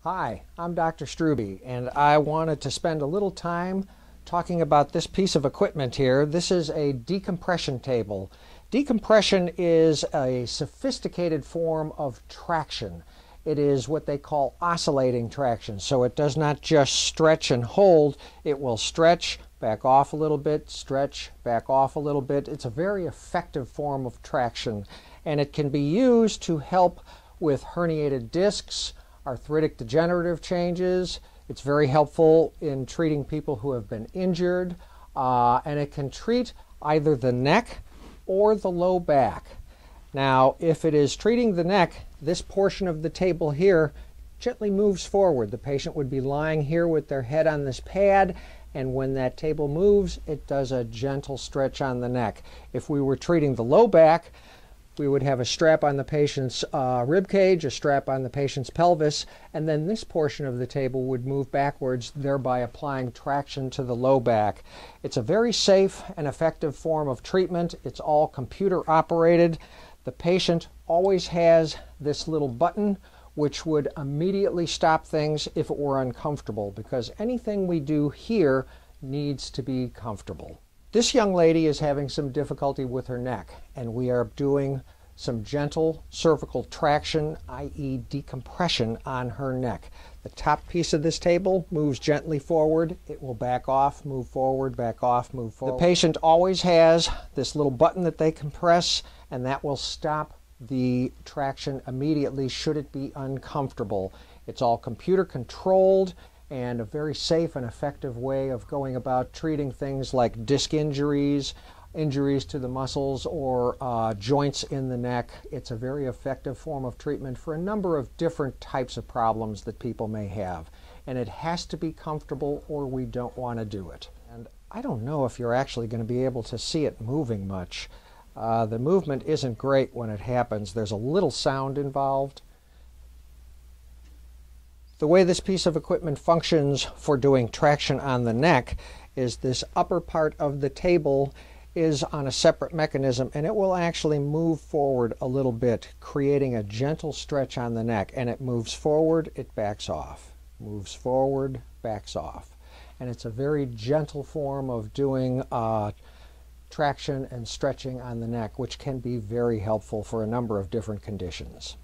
Hi, I'm Dr. Strube, and I wanted to spend a little time talking about this piece of equipment here. This is a decompression table. Decompression is a sophisticated form of traction. It is what they call oscillating traction, so it does not just stretch and hold. It will stretch, back off a little bit, stretch, back off a little bit. It's a very effective form of traction, and it can be used to help with herniated discs, arthritic degenerative changes. It's very helpful in treating people who have been injured, and it can treat either the neck or the low back. Now, if it is treating the neck, this portion of the table here gently moves forward. The patient would be lying here with their head on this pad, and when that table moves, it does a gentle stretch on the neck. If we were treating the low back, we would have a strap on the patient's rib cage, a strap on the patient's pelvis, and then this portion of the table would move backwards, thereby applying traction to the low back. It's a very safe and effective form of treatment. It's all computer operated. The patient always has this little button which would immediately stop things if it were uncomfortable, because anything we do here needs to be comfortable. This young lady is having some difficulty with her neck, and we are doing some gentle cervical traction, i.e. decompression, on her neck. The top piece of this table moves gently forward. It will back off, move forward, back off, move forward. The patient always has this little button that they can press, and that will stop the traction immediately should it be uncomfortable. It's all computer controlled, and a very safe and effective way of going about treating things like disc injuries, injuries to the muscles, or joints in the neck. It's a very effective form of treatment for a number of different types of problems that people may have. And it has to be comfortable or we don't want to do it. And I don't know if you're actually going to be able to see it moving much. The movement isn't great when it happens. There's a little sound involved. The way this piece of equipment functions for doing traction on the neck is this upper part of the table is on a separate mechanism, and it will actually move forward a little bit, creating a gentle stretch on the neck. And it moves forward, it backs off. Moves forward, backs off. And it's a very gentle form of doing traction and stretching on the neck, which can be very helpful for a number of different conditions.